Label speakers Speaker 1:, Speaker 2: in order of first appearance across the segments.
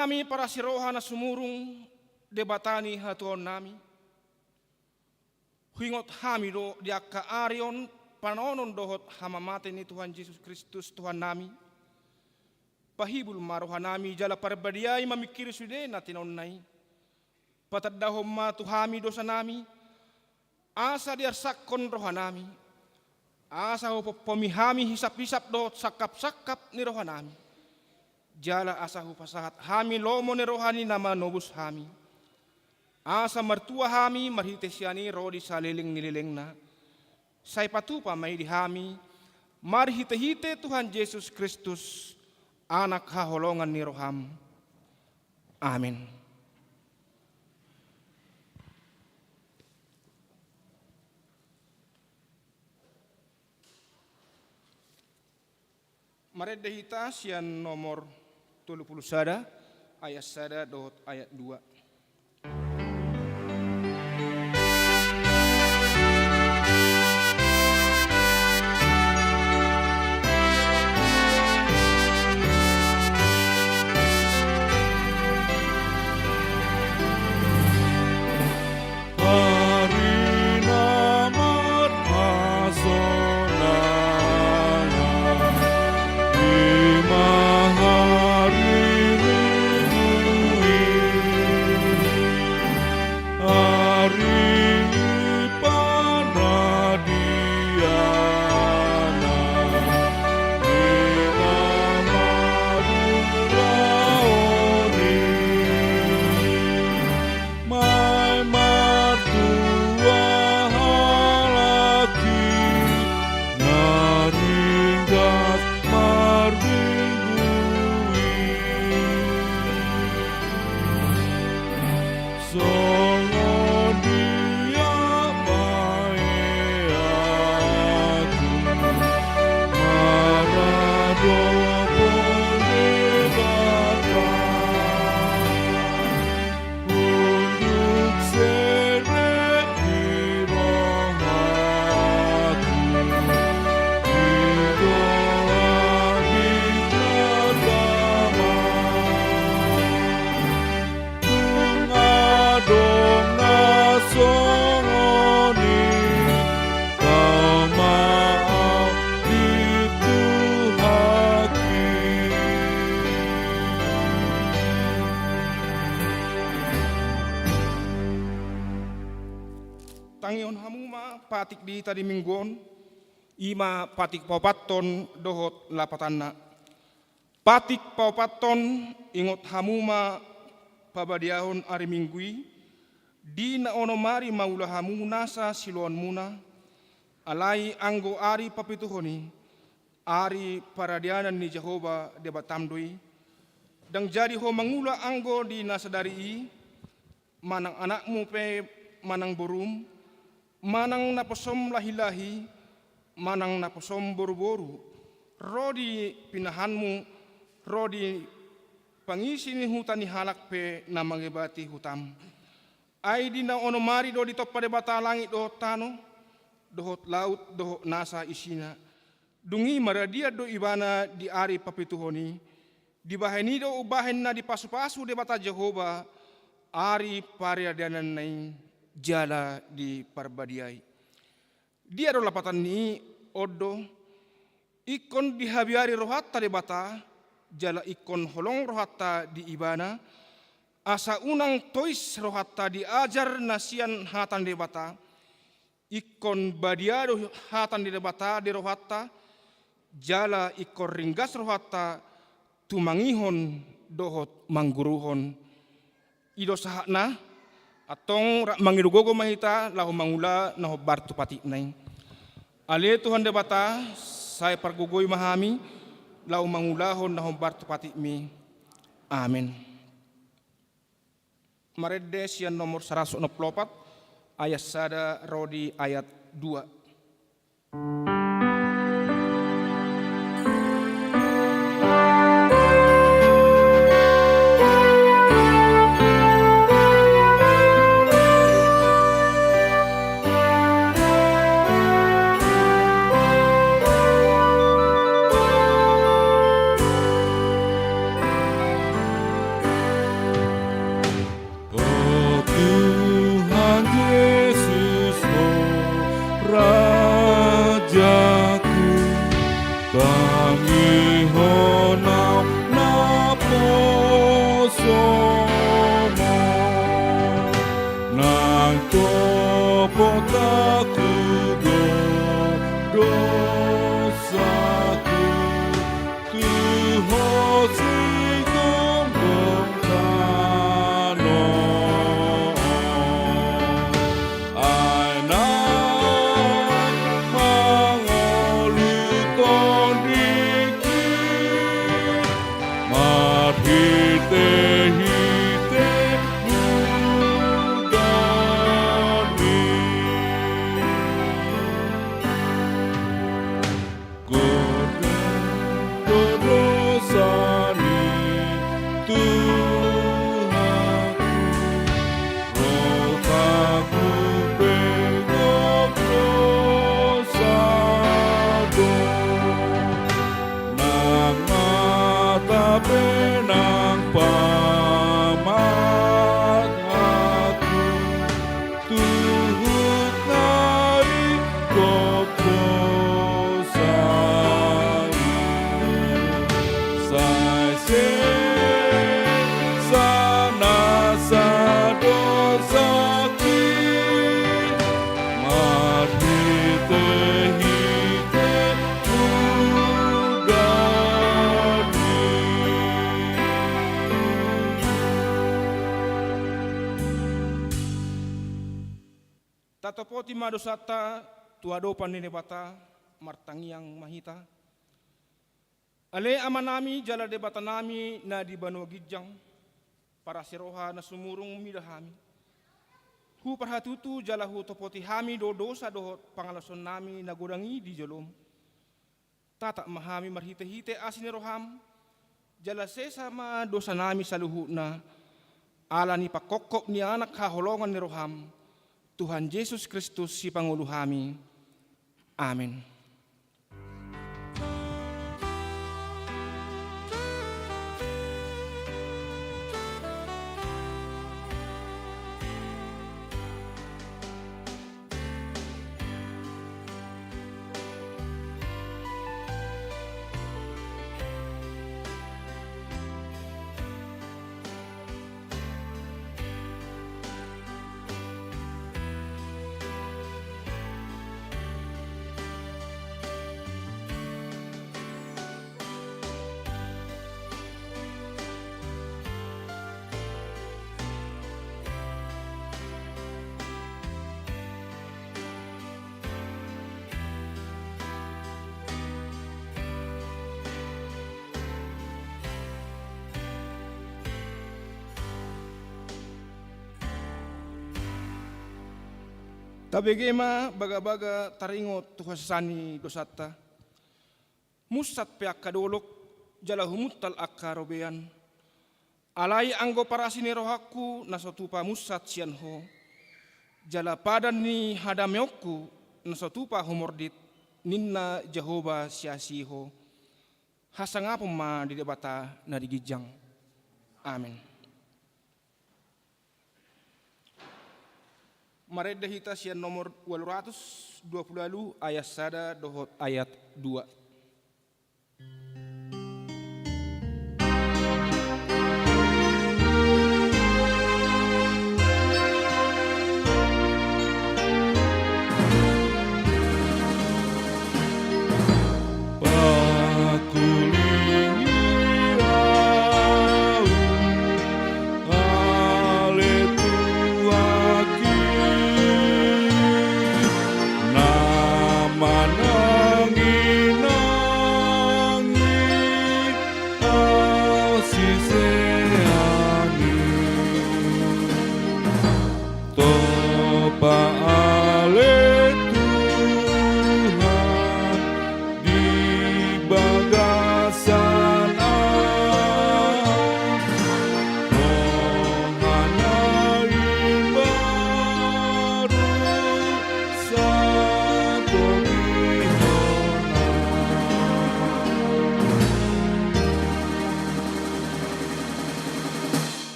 Speaker 1: Kami para siroha na sumurung debatani hatuan nami. Huingot hamido dia kaarion panonon dohot hamamate ni Tuhan Yesus Kristus Tuhan nami. Pahibul maroha nami jala parbadiai mamikiri sude na tinonnai. Patadahom ma tuhami dosa nami. Asa diar sakon roha nami. Asa ho pemihami hisap-hisap dohot sakap-sakap ni roha nami. Jala asa hu pasahat hami lomo ni rohani nama nobus hami. Asa mertua hami marhitesiani rodi saliling nililing na. Say patupa may di hami marhite-hite Tuhan Yesus Kristus anak haholongan ni roham. Amin. Maredehita sian nomor 30 sada ayat sada dot ayat 2. Tangion hamuma patik di tadi mingguon ima patik paupaton dohot lapatanna. Patik paupaton ingot hamuma pabadiahon ari minggui di na onomari maula hamuna sa siluan muna alai anggo ari papituhoni ari paradianan ni Jehova debatamdui dang jadi ho mangula anggo di nasadari manang anakmu pe manang borum manang naposom lahi-lahi, manang naposom boru-boru, rodi pinahanmu, rodi pangisi ni hutan ni halak pe na mangebati hutam. Ay di na onomari do di topa debata langit dohot tano, dohot laut, dohot nasa isina. Dungi maradia do ibana di ari papituhoni, di baheni do ubahen na di pasu-pasu debata Jehova, ari pariadanan nai jala di parbadiai. Dia do lapatan ni odo ikon dihabiari rohatta debata jala ikon holong rohatta di ibana asa unang tois rohatta diajar nasian hatan debata ikon badiado hatan di debata di rohatta jala ikon ringgas rohatta tumangihon dohot mangguruhon ido sahakna atong mangirugogo mahita lahu mangula na hobar tupati nai. Ale Tuhan debata saya pargugoy mahami lahu mangulahon na hobar tupati mi. Amin. Maredes yan nomor 164 ayat sada rodi ayat 2. Tatopoti madosata tuado panine bata martangiang mahita. Ale amanami jala debata nami na di Banua Gijang para siroha na sumurung midahami. Hu parhatutu jala hu topoti hami do dosa dohot pangalason nami nagudangi di jolom. Tata mahami marhite-hite asiniroham jala sesama dosa nami saluhu na ala ni pakokok ni anak haholongan ni roham Tuhan Yesus Kristus si Pangulo kami. Amin. Tabegema baga-baga taringot tuhasani dosata. Musat peak kadolok jala humuttal akarobean. Alai anggo parasini rohaku nasotupa musat sianho. Jala padan ni hadameokku nasotupa humordit ninna Jehovah siasiho. Hasangapun ma di debata na digijang. Amin. Mareda hita sian nomor 220 ayat 1 dohot ayat 2.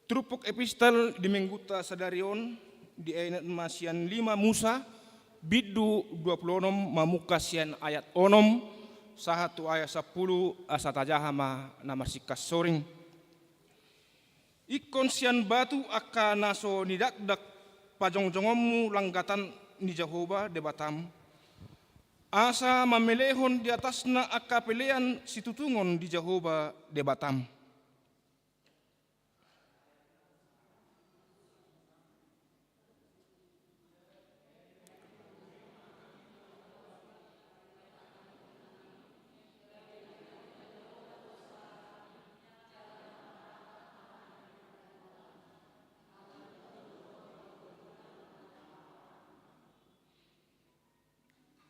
Speaker 1: Trupuk epistel di mengguta sadarion di ayat masian 5 Musa bidu 26 mamuka sian ayat onom sahatu ayat 10 asatajahama namarsikas soring. Ikon sian batu aka naso nidakdak pajong-jongommu langgatan ni Jehovah debatam. Asa mamelehon di atasna aka pelean situtungon di Jehovah debatam.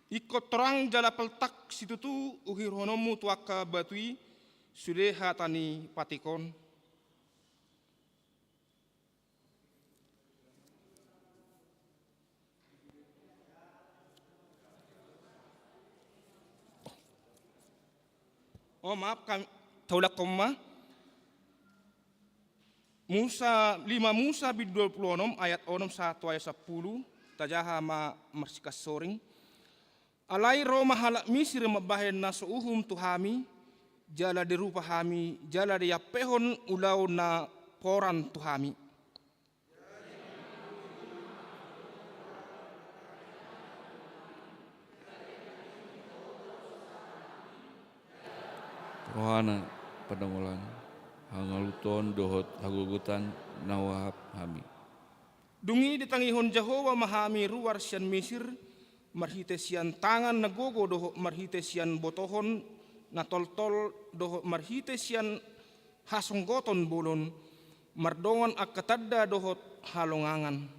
Speaker 1: Ikut terang jala peltak situtu uhir honomu tuaka batui sude hatani patikon. Oh maaf kami taulak koma. Musa 5 Musa bid 26 ayat 1 ayat 10 tajaha ma marsikas soring. Alai roma halak misir mabahen naso uhum tuhami jala derupa hami jala de yapehon ulau na poran tuhami.
Speaker 2: Rohana padangolan hangaluton dohot hagugutan nawahap hami.
Speaker 1: Dungi ditangihon Jehova mahami ruar sian Mesir, marhite sian tangan nagogo doho marhite sian botohon, na tol-tol doho marhite sian hasonggoton bolon, mardongan akatadda dohot halongangan.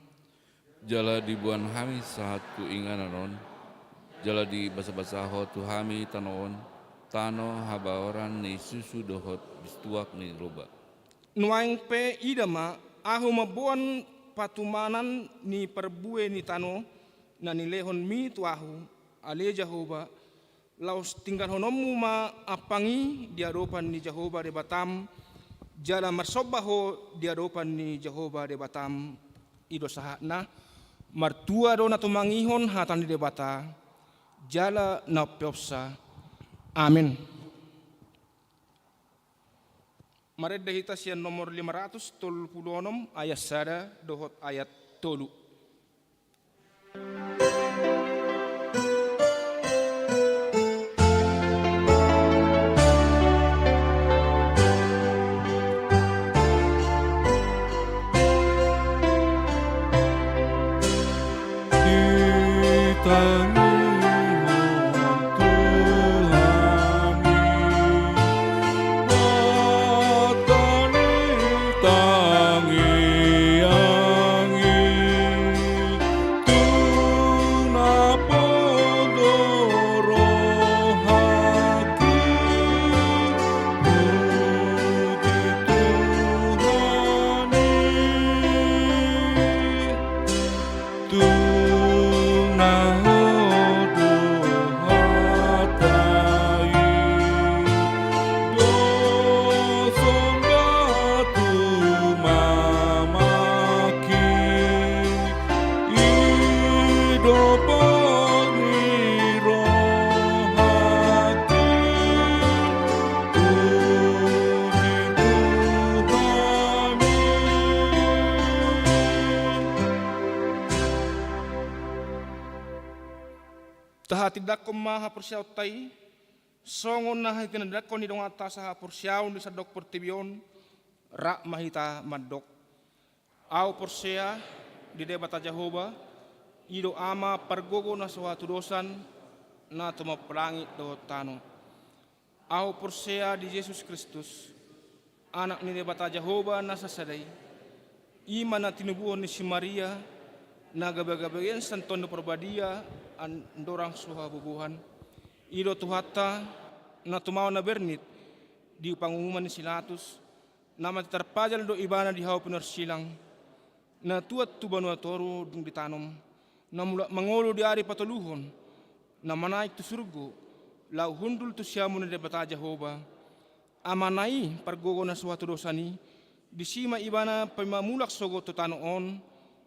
Speaker 2: Jala di buan hami sahat ku ingananon, jala di basa-basa tu hami tanoon, tano habaoran ni susu dohot bistuak ni roba.
Speaker 1: Nuaing pe idama ahu mabuan patumanan ni perbue ni tano na nilehon mi tuahu ale Jehova laus tinggal honomu ma apangi diadopan ni Jehova de Batam jala marsobaho diadopan ni Jehova de Batam ido sahana martua do na tumangihon hatan di debata jala na piopsa. Amin. Mared dahita sian nomor 536 ayat sada dohot ayat tolu. Tidak maha persiaw tay songon na hikinadak ko ni dong atas sa persiaw ni sa dok pertibion rak mahita madok au persia di debata Jehova ido ama pergogo na suatu dosan na tumapelangi do tano au persia di Yesus Kristus anak ni debata Jehova na sasadai iman na tinubuhon ni si Maria na gabagabayan santon do perbadia andorang suha bubuhan ido tuhata na tumaw na bernit di pangumuman ni Silatus na terpajal do ibana di hau silang na tuat tubanu toru dung ditanom na mula mangolo di ari patuluhon na manaik tu surgo lau hundul tu siamu na debata Jehova amanai pergogo na suatu dosani disima ibana pemamulak sogo tu tanoon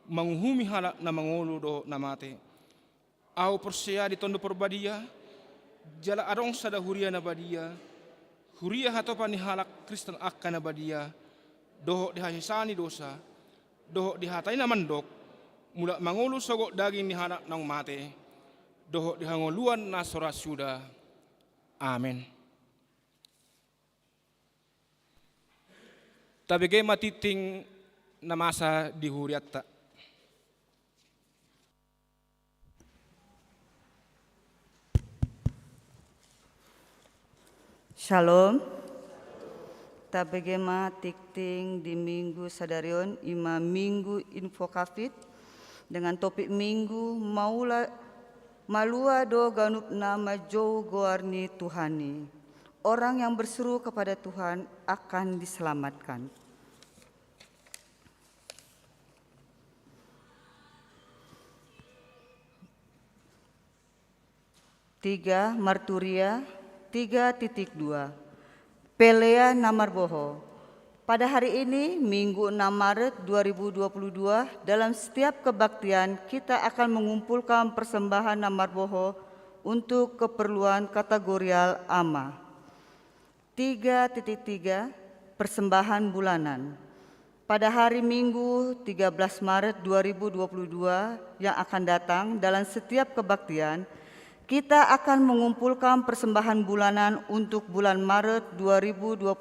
Speaker 1: manguhumi halak na mangolo do namate. Au persia di tondo perbadia jala arong sada huria na badia huria hatopan ni halak Kristen akka na badia doho dihahisani dosa doho dihatai na mandok mula mangulu sogok daging ni halak nang mate doho dihangoluan na soras suda. Amen. Tabigay matiting na masa di huriatta.
Speaker 3: Shalom. Tabegema tikting di minggu sadarion ima minggu infokafit dengan topik minggu malua do ganup nama jou goarni Tuhani. Orang yang berseru kepada Tuhan akan diselamatkan. Tiga Marturia 3.2 Pelea Namarboho. Pada hari ini, Minggu 6 Maret 2022, dalam setiap kebaktian kita akan mengumpulkan persembahan Namarboho untuk keperluan kategorial AMA. 3.3 Persembahan bulanan. Pada hari Minggu 13 Maret 2022 yang akan datang, dalam setiap kebaktian kita akan mengumpulkan persembahan bulanan untuk bulan Maret 2022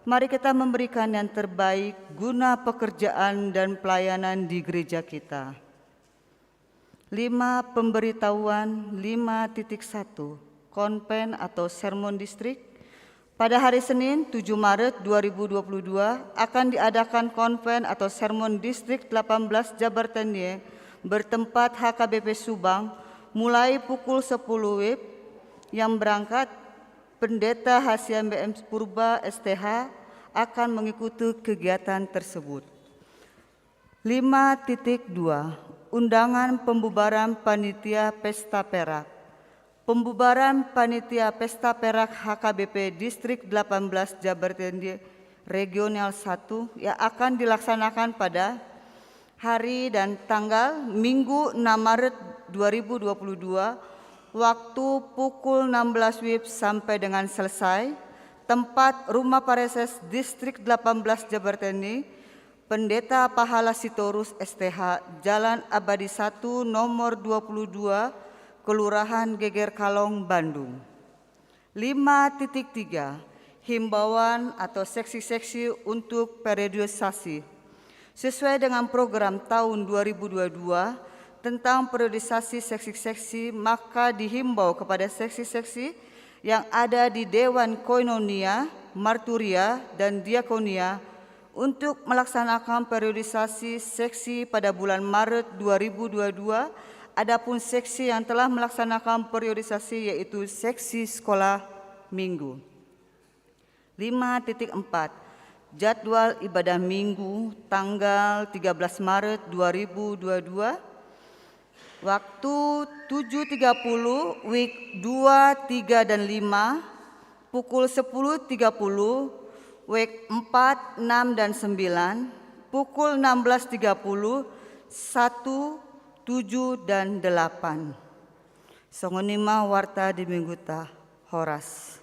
Speaker 3: Mari kita memberikan yang terbaik guna pekerjaan dan pelayanan di gereja kita. 5. Pemberitahuan 5.1 Konven atau Sermon Distrik. Pada hari Senin 7 Maret 2022 akan diadakan konven atau Sermon Distrik 18 Jabar Tendian bertempat HKBP Subang mulai pukul 10 WIB. Yang berangkat Pendeta Hasian BM Purba STH akan mengikuti kegiatan tersebut. 5.2 Undangan pembubaran Panitia Pesta Perak. Pembubaran Panitia Pesta Perak HKBP Distrik 18 Jabar Tendian Regional 1 yang akan dilaksanakan pada hari dan tanggal Minggu 6 Maret 2022 waktu pukul 16 WIB sampai dengan selesai. Tempat Rumah Pareses Distrik 18 Jabar Tendian Pendeta Pahala Sitorus STH Jalan Abadi 1 nomor 22 Kelurahan Geger Kalong, Bandung. 5.3 Himbauan atau seksi-seksi untuk periodisasi. Sesuai dengan program tahun 2022 tentang periodisasi seksi-seksi, maka dihimbau kepada seksi-seksi yang ada di Dewan Koinonia, Marturia, dan Diakonia untuk melaksanakan periodisasi seksi pada bulan Maret 2022. Adapun seksi yang telah melaksanakan periodisasi yaitu seksi sekolah minggu. 5.4 Jadwal ibadah minggu tanggal 13 Maret 2022. Waktu 7.30 WIB 2, 3, dan 5, pukul 10.30 WIB 4, 6, dan 9, pukul 16.30, 1, 7, dan 8. Songonima warta di minggu ta Horas.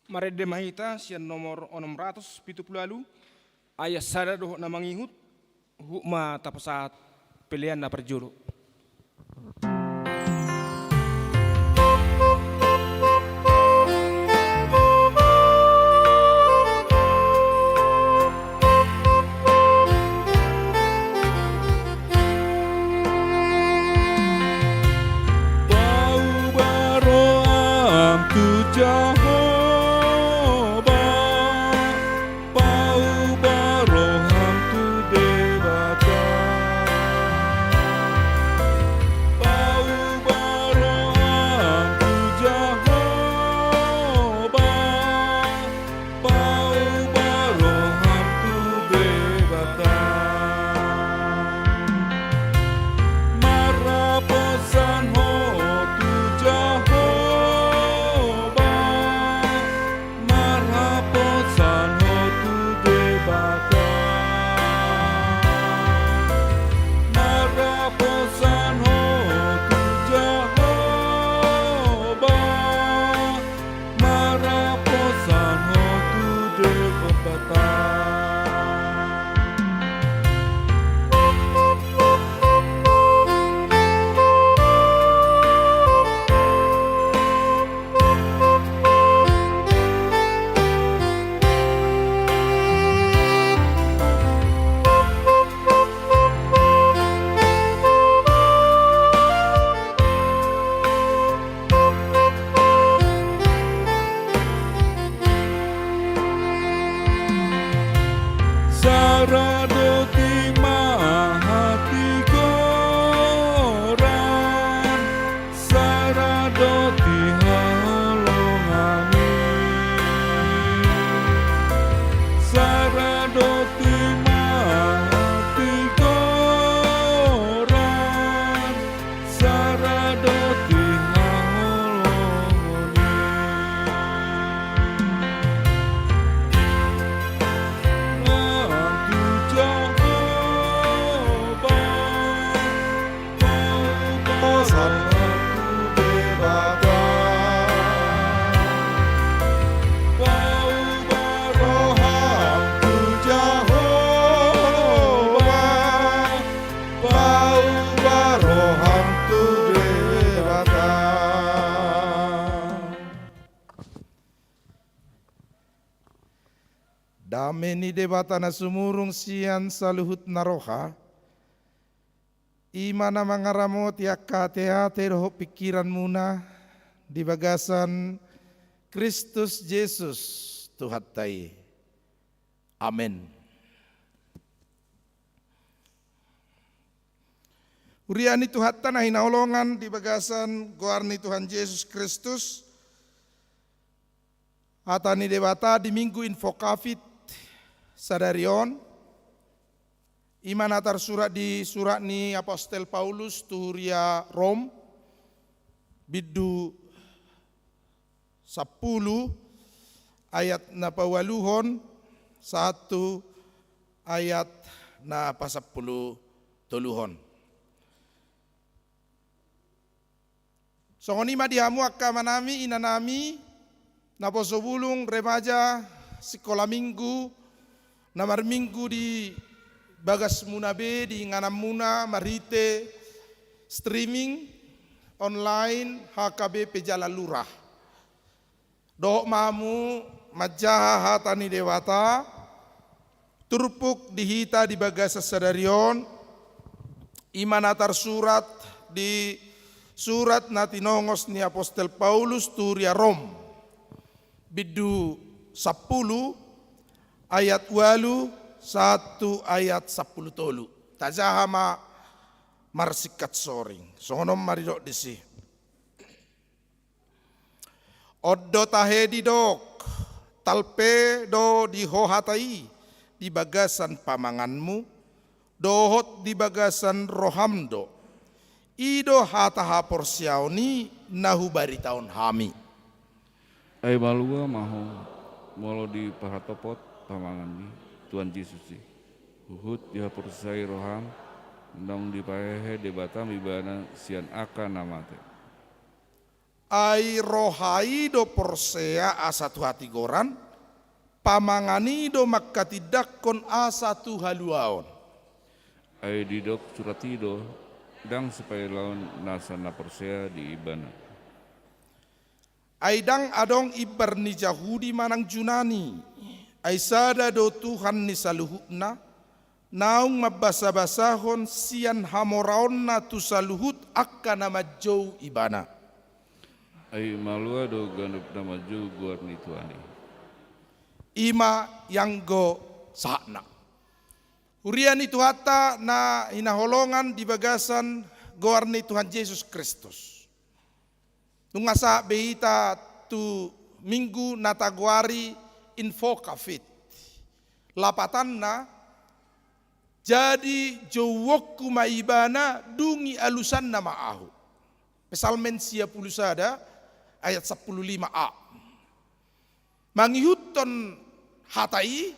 Speaker 1: Mari demahita sian nomor 670 ayah sada doh na mangihut hukma tapasat pilihan na perjuru.
Speaker 2: Bau baroam tu Marapesan ho tu Jehovah.
Speaker 4: Dame ni debata na sumurung sian saluhut naroha. Ima na mangaramot yakka te roh pikiran muna di bagasan Kristus Yesus Tuhan tai. Amin. Uriani Tuhan tanah hinaolongan di bagasan goarni Tuhan Yesus Kristus. Atani debata di minggu infokafit sadarion. Iman atar surat di surat ni Apostel Paulus tuhuria Rom. Bidu 10 ayat na pawaluhon 1 ayat na pasapuluh toluhon. Songonima dihamu akka manami inanami naposobulung remaja sekolah minggu namar minggu di bagas munabe di nganam muna marite streaming online HKBP Jalan Lurah. Doh mamu majaha hatani dewata turpuk dihita di bagas sadarion iman atar surat di surat natinongos ni Apostel Paulus turia Rom. Bidu 10 ayat 8 1 ayat 10 tolu. Tajahama marsikat soring. Songonom maridok disi. Oddo tahedi dok. Talpe do dihohatai di bagasan pamanganmu. Dohot di bagasan rohamdo. Ido hataha porsiauni nahu bari tahun hami.
Speaker 2: Ai malua maho molo di pahatopot pamangan ni Tuhan Yesus si. Huhut dia persai roham ndong di pahehe debata mibana sian akan namate.
Speaker 4: Ai rohai do porsea asatu hati goran pamangani do makkatidak asa tu haluaon.
Speaker 2: Ai didok suratido dang supaya lawan nasana persea di ibana.
Speaker 4: Aidang adong ibar ni Yahudi manang Junani. Aisada do Tuhan ni saluhutna. Naung mabasa-basahon sian hamoraon na tu saluhut akka nama jau ibana.
Speaker 2: Ai malua do gandup nama jau guar ni tuani.
Speaker 4: Ima yang go sakna. Urian itu hata na hinaholongan di bagasan goarni Tuhan Yesus Kristus. Nungasa beita tu minggu nataguari infokafit. Lapatan na jadi jowokku maibana dungi alusan nama ahu. Pesalmen sia pulusada ayat 15a. Mangihuton hatai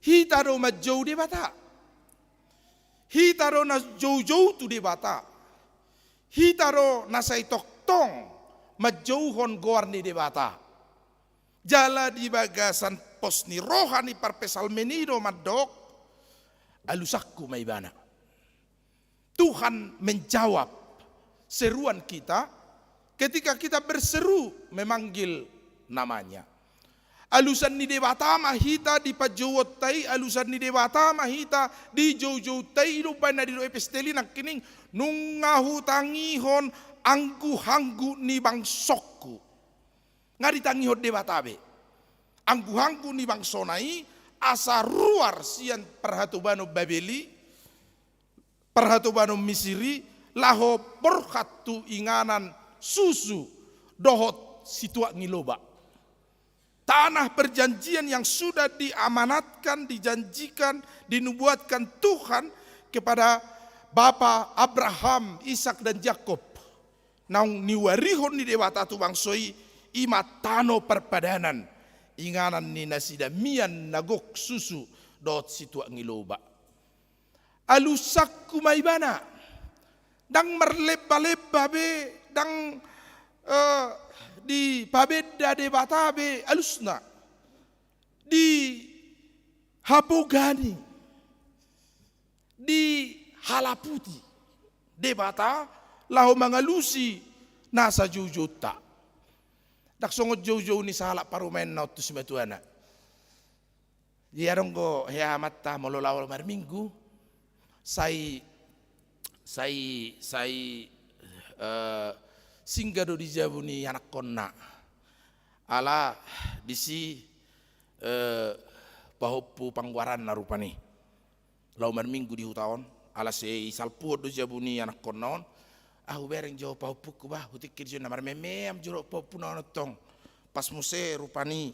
Speaker 4: hitaro majau de bata. Hitaro na jauh-jauh tu de bata. Hitaro na say toktong majauhon goarni de bata. Jala di bagasan pos ni rohani parpesal menido madok alusakku maibana. Tuhan menjawab seruan kita ketika kita berseru memanggil namanya. Alusan ni debata mahita di pajawot tay, alusan ni debata mahita di jow-jow tay, lupa na di do episteli nak kining nungahu tangihon anggu-hanggu ni bangsokku. Nga ditangihon debata be. Anggu-hanggu ni bangsonai asa ruar sian perhatubano Babeli, perhatubano Misiri, laho porkatu inganan susu dohot situa ngiloba. Tanah perjanjian yang sudah diamanatkan, dijanjikan, dinubuatkan Tuhan kepada Bapa Abraham, Ishak dan Yakob. Naung niwarihon ni dewata tu bangsoi ima tano perpadanan. Inganan ni nasida mian nagok susu dot situa ngiloba. Alusak kumaibana. Dang merleba-leba be, dang di pabeda de batabe alusna di Habogani di Halaputi de bata lahu mangalusi nasa jujota dak songot jojo ni sahala parumen na tu simatuana Dia dong go hea mata mololawal mar minggu. Sai singgah do di jabuni anak konna. Ala disi pahopu pangguaran narupani. Lau mar minggu di hutaon. Ala se salpu do jabuni anak konnaon. Aku bereng jauh pahopu ku bah. Hutik kirjo namar memeam jorok pahopu naon tong. Pas muse rupani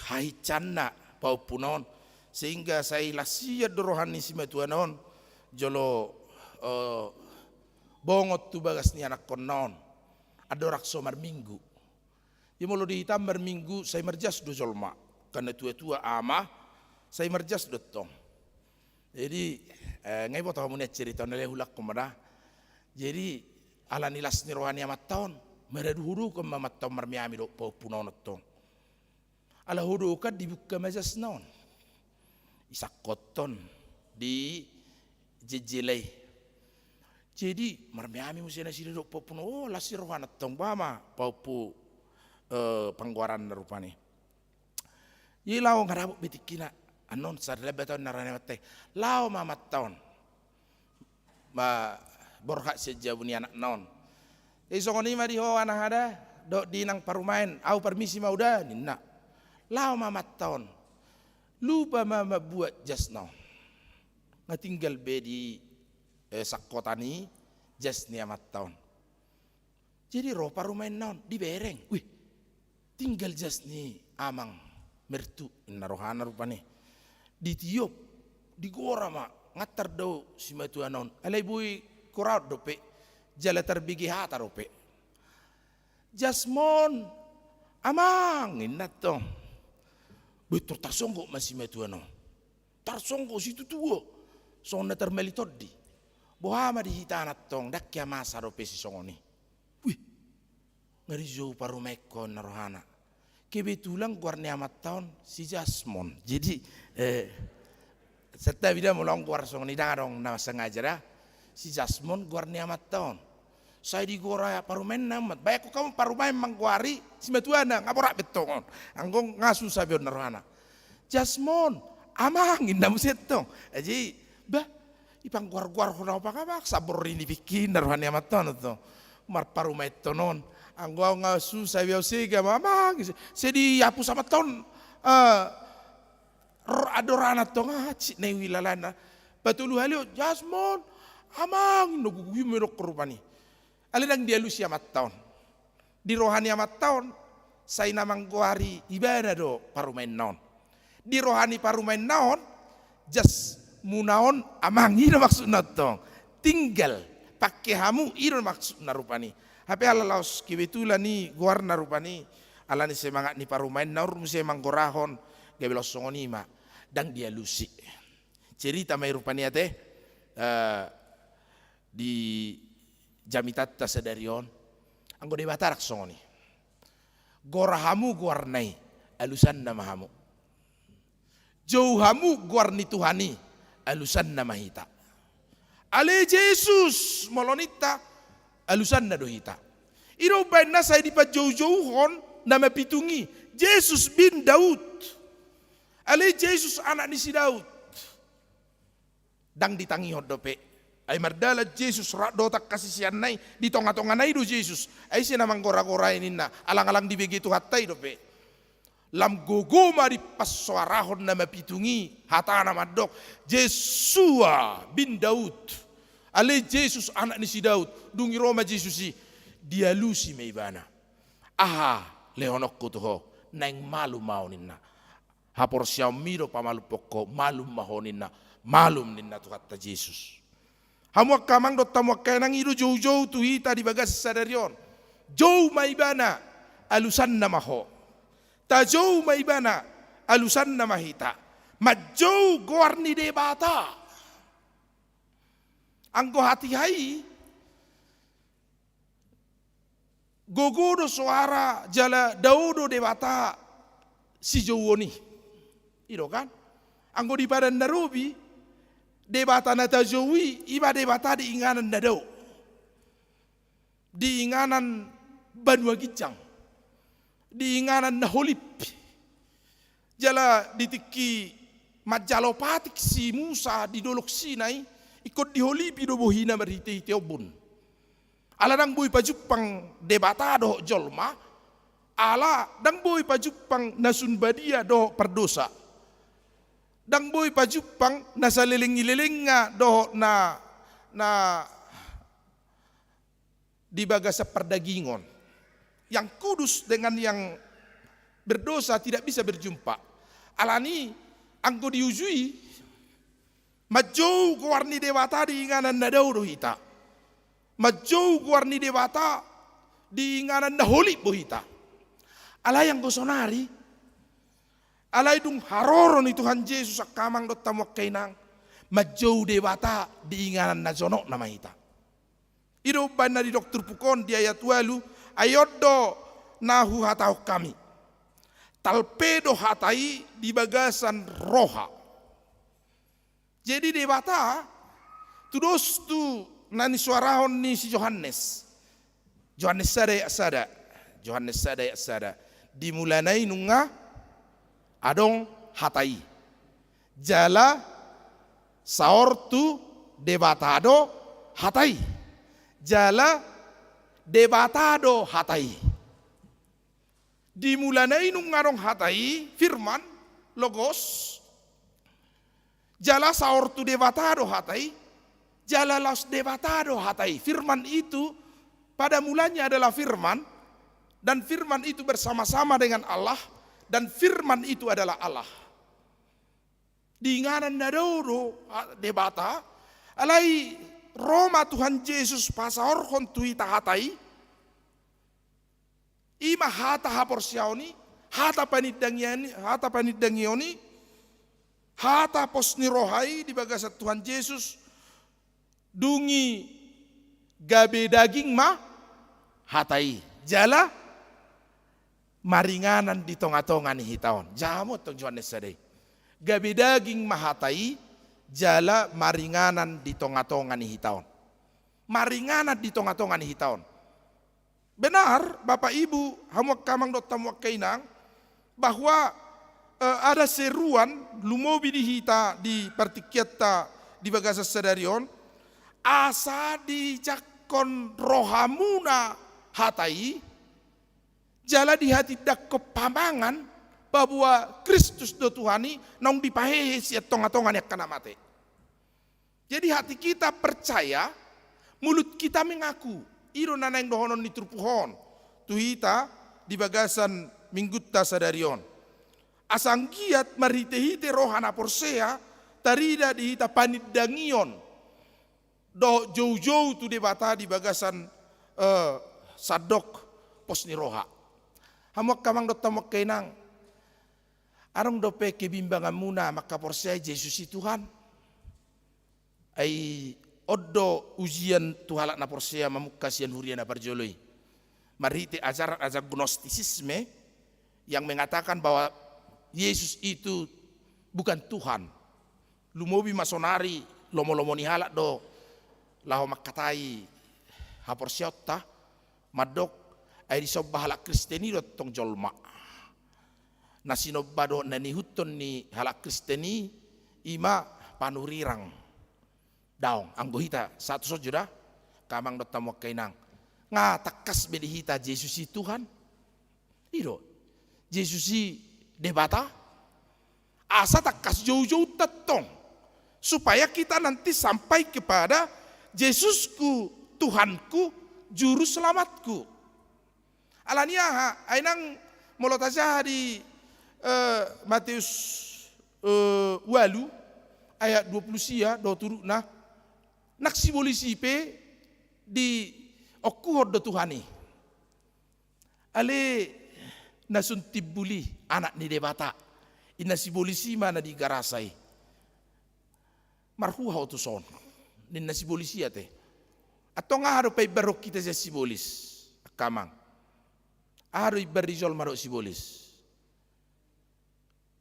Speaker 4: hahicana pahopu naon. Sehingga saya lasia dorohani si matuanon. Jolo bongot tu bagas ni anak konon. Adorak somar minggu. Ya molo dihitam bar minggu saya merjas do jolma. Karena tua-tua ama saya merjas do tong. Jadi ngai botah mun cerita nele hulak komada. Jadi ala nilas ni rohani amat tahun. Meradu huru ke mamat tahun marmiami do pau punon tong. Ala huru kan dibuka majas non. Isak koton di jejilai. Jadi marmiami musina sini do pau punon. Oh lasi rohana tong bama pau pu pangguaran rupani. Ilau ngarabuk betikina. Anon sadar beton narane mate. Lau mamat tahun. Ma borhak sejabuni anak non. Songoni mari ho anak ada do di nang parumain. Au permisi mau dah ninna. Lau mamat tahun. Lupa mama buat jas non. Ngatinggal be di sakotani jas ni amat tahun. Jadi roh parumain non di bereng. Wih, tinggal jas ni amang mertu narohana rupane. Ditiup, digora mak ngatar do si matuanon. Alai bui kurau dope, jala terbigi hata dope. Jasmon, amang inat tong. Betul tarsonggo masih matuanon. Tarsonggo situ tuo, sona termelitodi. Bohama di hitanat tong, dak kia masa dope si songoni. Wih, ngari jauh parumeko narohana. Kebetulan guarni amat tahun si Jasmon. Jadi serta bila mulai guar songoni darong nama sengaja dah. Si Jasmon guarni amat tahun. Saya di gora parumen namat. Baik kamu parumen mangguari si metuana ngaborak betong. Anggong ngasu sabion narohana. Jasmon amangin namu setong. Jadi bah ipang guar-guar hono apa sabor ini bikin narohani amat tahun tu. Mar parumen tonon. Anggo ngasu sabiau sega mama sedi hapus sama ton adorana tonga cik nei wilalana batulu halio Jasmon amang no gugu merok rupani aledang dia lusia amat tahun di rohani amat tahun sai namang goari ibadah do parumain naon di rohani parumain naon jas munaon amang ina maksudna tong tinggal pakai hamu ina maksudna rupani. Tapi ala laos kebetulan ni guarna rupani ala ni semangat ni parumain naur musi manggorahon gabelos songoni ma dang dia lusi. Cerita mai rupani ate di jamitatta sadarion anggo de batarak songoni. Gorahamu guarnai alusan nama hamu. Jauhamu guarni Tuhani alusan nama hita. Ale Yesus molonita alusan na dohita. Iro bain na saya di pajauh-jauhon nama pitungi Yesus bin Daud. Ale Yesus anak ni si Daud. Dang ditangi hodope. Ay mardala Yesus rakdo tak kasih sianay di tonga-tonga na do Yesus. Ay sinamang gora-gora ini na alang-alang di begitu hatay dope. Lam gogoma di paswarahon nama pitungi hata nama dok Yesua bin Daud. Ale Yesus anak ni si Daud dungi Roma Yesusi dia lusi meibana aha leonokku tuho neng malu mau ninna hapor siam miro pamalu pokko malum mahonina malum ninna tu kata Yesus hamu kamang dot tamu kenang iru jauh-jauh tu hita di bagas sadarion jauh maibana alusan nama ho ta jauh maibana alusan nama hita majauh gorni debata anggo hati hai gogodo suara jala daudo dewata si jowoni iro kan anggo di badan narubi debata nata jowi iba debata di inganan dadau di inganan Banua Gijang di inganan Naholip jala ditiki majalopatik si Musa di dolok Sinai ikut diholipi do bohina berhiti-hiti obun. Ala dang boy pajupang debata do jolma, ala dang boy pajupang nasun badia do perdosa. Dang boy pajupang nasa liling-lilinga do na di bagasa perdagingon. Yang kudus dengan yang berdosa tidak bisa berjumpa. Alani angko diujui majou ko warni dewata di inganan na dauro hita. Majou ko warni dewata di inganan na holi bo hita. Alay ang gosonari, alay dung haroron ni Tuhan Yesus akamang dot tamuak kainang majou dewata di inganan na jono na mahita. Iro bana di Dokter Pukon di ayat 8 ayodo nahu hatau kami. Talpedo hatai di bagasan roha. Jadi debata tudos tu nani suarahon ni si Yohanes. Yohanes sada ya sada. Dimulanai nunga adong hatai. Jala saortu debatado hatai. Jala debatado hatai. Dimulanai nung ngarong hatai firman logos. Jala saortu debatado hatai. Jala las debatado hatai. Firman itu pada mulanya adalah firman, dan firman itu bersama-sama dengan Allah, dan firman itu adalah Allah. Diinganan nadoro debata alai Roma Tuhan Yesus pasaor kontuita hatai ima hata haporsiaoni hata paniddangioni hata posni rohai di bagasat Tuhan Yesus dungi gabe daging ma hatai jala maringanan di tonga-tonga ni hitaon jamot tong Yohanes sadai gabe daging mahatai jala maringanan di tonga-tonga ni hitaon. Maringanan di tonga-tonga ni hitaon. Benar Bapak Ibu hamuak kamang dot tamuak kainang bahwa ada seruan lumobi di hita di partikiata di bagasa sadarion asa di jakon rohamuna hatai jala di hati dak kepamangan bahwa Kristus do Tuhani nong dipahehe siat tonga-tonga nek kana mate. Jadi hati kita percaya, mulut kita mengaku. Iro nanang dohonon ni turpuhon. Tuhita di bagasan minggutta sadarion. Asang giat marite-hite rohana porsea tarida di hita paniddangion. Do jauh-jauh tu debata di bagasan sadok posni roha. Hamuak kamang dot tamuak kainang. Arong dope kebimbangan muna maka porsea Yesus si Tuhan. Ai oddo ujian tuhalak na porsea mamukasian hurian na parjoloi. Marite ajaran gnostisisme yang mengatakan bahwa Yesus itu bukan Tuhan. Lumobi masonari lomo-lomo ni halak do laho makatai haporsiota madok ai disobah halak Kristeni do tong jolma. Nasinobado nani huton ni halak Kristeni ima panurirang daong anggohita satu sojuda kamang dot tamuak kainang nga takas bedihita Yesus si Tuhan iro Yesus si debata asa takas jauh-jauh tetong supaya kita nanti sampai kepada Yesusku Tuhanku juru selamatku alania ainang molotasah di Matius 8 ayat 20 sia do turuna nak simbolisipe di okuhod do Tuhani ale nasun tibuli anak ni debata ina simbolisi mana di garasai marhuha utuson ninna simbolisi ate atau ngaro pay barok kita sa simbolis kamang aro ibarizol maro simbolis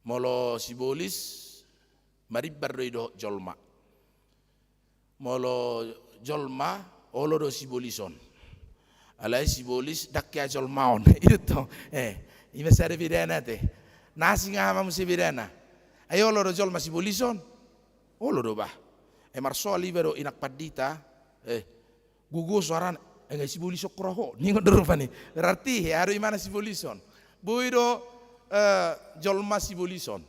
Speaker 4: molo simbolis maribar do jolma molo jolma olo do simbolison alai simbolis dakya jolmaon itu to ima sare bidana te nasi ngama musi bedana. Ayo lo jol masih bolison. Oh lo do bah. Marso libero inak padita. Gugu suaran enggak si boli sokroho. Ningo doro pani. Berarti haru imana si bolison. Buido jolma si bolison.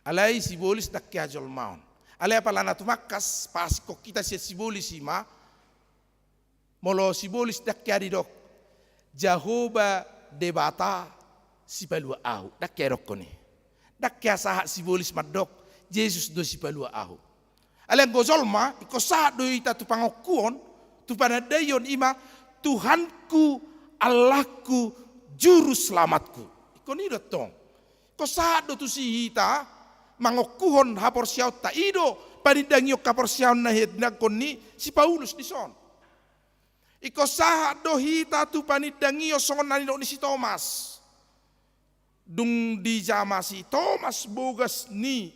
Speaker 4: Alai si bolis dakya jolmaon. Alai apalana tumakas pas kok kita si bolis ima. Molo si bolis dakya di dok. Jahoba debata si palua ahu. Dakya rokone. Dakya sahat si bolis madok. Yesus do si palua ahu. Alai gozolma iko sahat do ita tu pangokuon. Tu panadayon ima. Tuhanku, Allahku, juru selamatku. Iko ni dotong. Ko sahat do tu si ita. Mangokuhon hapor siyaw ta ido panidangyo kapor siyaw na hednag koni si Paulus di son. Iko sahat do hita tu panidangyo songon nanino ni si Thomas. Dung di jama si Thomas bogas ni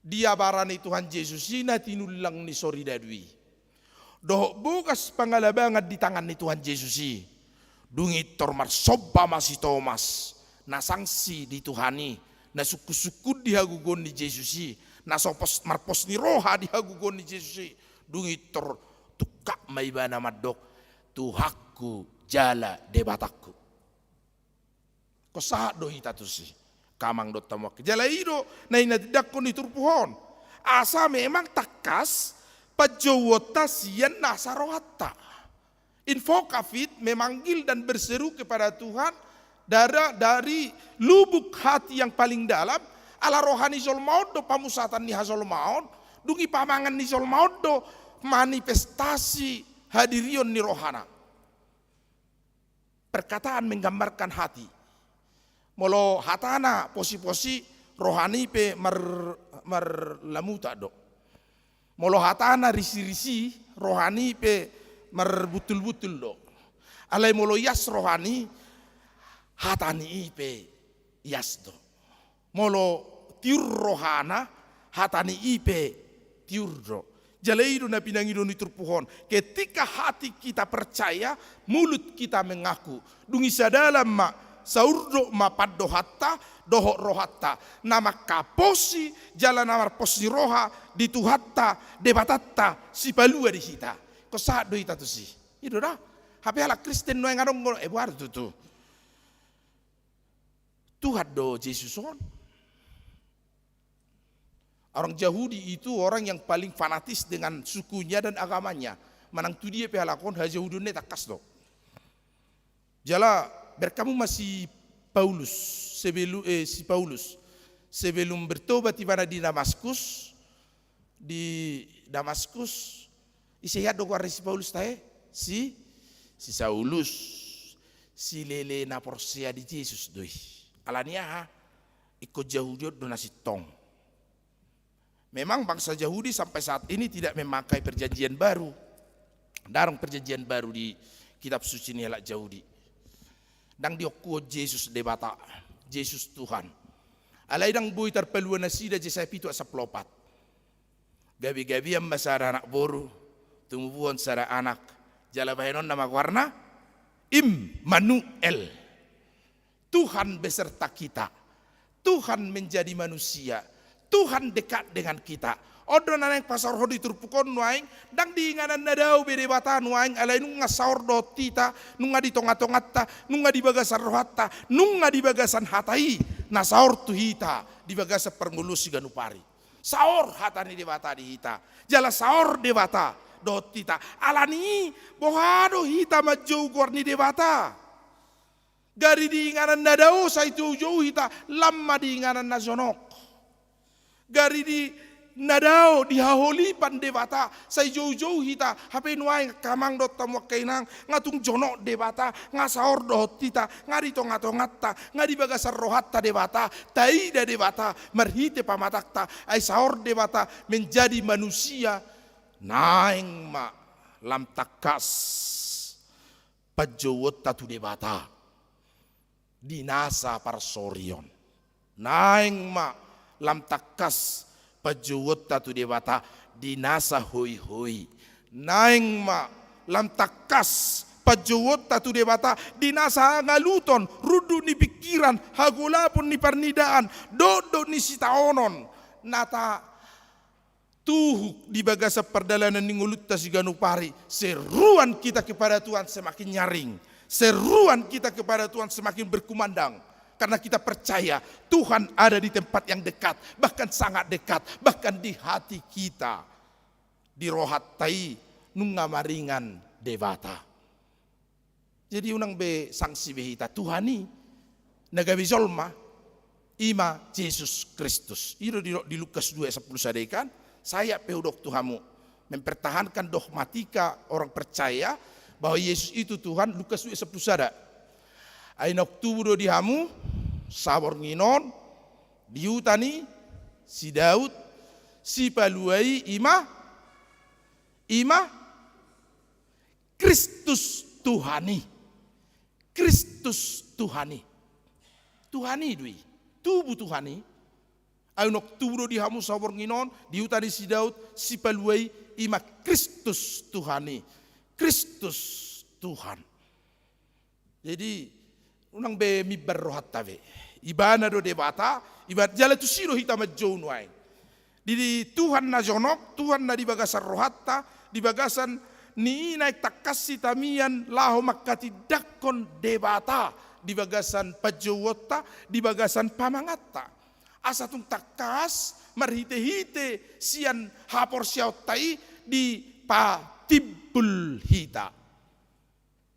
Speaker 4: dia barani Tuhan Yesus ina tinulang ni sori dadwi. Doh bogas pangalabangan di tangan ni Tuhan Yesus si. Dungi tormar soba si Thomas na sangsi di Tuhani. Na suku-suku dihagugon ni Yesusi, na sopos marpos ni roha dihagugon ni Yesusi, dungi tor tukak maibana madok, Tuhakku jala debatakku. Kosahat do hita tu si, kamang do tamak jala ido, na inatidak ko ni turpuhon. Asa memang takas, pajawota siyan nasa rohata. Info kafit memanggil dan berseru kepada Tuhan, dari lubuk hati yang paling dalam, ala rohani zolmaud do pamusatan ni hazolmaud, dungi pamangan ni zolmaud do manifestasi hadirion ni rohana. Perkataan menggambarkan hati. Molo hatana posi-posi rohani pe lamuta do. Molo hatana risi-risi rohani pe butul-butul do. Alai molo yas rohani hatani ipe yasdo. Molo tiur rohana hatani ipe tiurdo. Jalaido na pinangido ni turpuhon. Ketika hati kita percaya, mulut kita mengaku. Dungi sadalam ma saurdo ma paddo hatta doho rohatta. Nama kaposi jalan namar posi roha di tuhatta debatatta si palua di hita. Kosa do hita tu si. Itu dah. Hape ala Kristen no yang ngarong buar tu. Tuhan do Yesuson. Orang Yahudi itu orang yang paling fanatis dengan sukunya dan agamanya. Manang tu dia pehalakon haja Yahudune takas do. Jala berkamu masih Paulus sebelum bertobat di mana di Damaskus isihat do kuarre si Paulus tae si Saulus si lele na porsia di Yesus doi. Alania ikut Yahudi donasi tong. Memang bangsa Yahudi sampai saat ini tidak memakai perjanjian baru. Darang perjanjian baru di kitab suci ni halak Yahudi. Dang diokuo Yesus debata, Yesus Tuhan. Alai dang bui terpeluan nasida jesa pitu asa pelopat. Gabi-gabi yang masara anak boru, tumubuhan sara anak. Jala bahenon nama warna Immanuel. Tuhan beserta kita. Tuhan menjadi manusia. Tuhan dekat dengan kita. Odon anang pasar hodi turpukon nuaing dang diinganan nadau bede bata nuaing alai nunga saur do tita nunga di tonga-tongatta nunga di bagasan rohatta nunga di bagasan hatai na saur tu hita di bagasan perngulus ganupari. Saur hatani de bata di hita. Jala saur de bata do tita. Alani bohado hita majau gorni de bata. Gari diinganan na daw sa jauh hita lama diinganan na zonok. Gari di nadao dihaholipan debata sa jauh hita hape nuai kamang dot tamuak kainang ngatung jonok debata ngasaor dot tita ngari tongatongatta ngadi bagasar rohatta debata taida debata marhite pamatakta ai saor debata menjadi manusia naing ma lam takas pajowot tatu debata dinasa parsorion naing ma lam takas pajowot tatu debata dinasa hoi hoi naing ma lam takas pajowot tatu debata dinasa ngaluton rudu ni pikiran hagulapun ni parnidaan dodo ni sitaonon nata tuhuk di bagasa perdalanan ni ngulut ta siganupari. Seruan kita kepada Tuhan semakin nyaring, seruan kita kepada Tuhan semakin berkumandang, karena kita percaya Tuhan ada di tempat yang dekat, bahkan sangat dekat, bahkan di hati kita, di rohat tai nunga maringan debata. Jadi unang be sangsi behita Tuhani nagabi zolma ima Yesus Kristus. Iro di Lukas 2:10 sadekan, saya peudok Tuhamu mempertahankan dogmatika orang percaya bahwa Yesus itu Tuhan. Lukas 2:10 sada. Ainok tubudo di hamu sabor nginon diutani si Daud si paluai ima Kristus Tuhani. Kristus Tuhani. Tuhani dui. Tubuh Tuhani. Ainok tubudo di hamu sabor nginon diutani si Daud si paluai ima Kristus Tuhani. Kristus Tuhan. Jadi unang be mibar rohat tabe ibana do debata ibat jala tu siro hita majou nuai di Tuhan na jonok Tuhan na di bagasan rohatta di bagasan ni naik takasi tamian laho makati dakon debata di bagasan pajowota di bagasan pamangatta asa tung takas marhite-hite sian hapor siautai di patibul hita.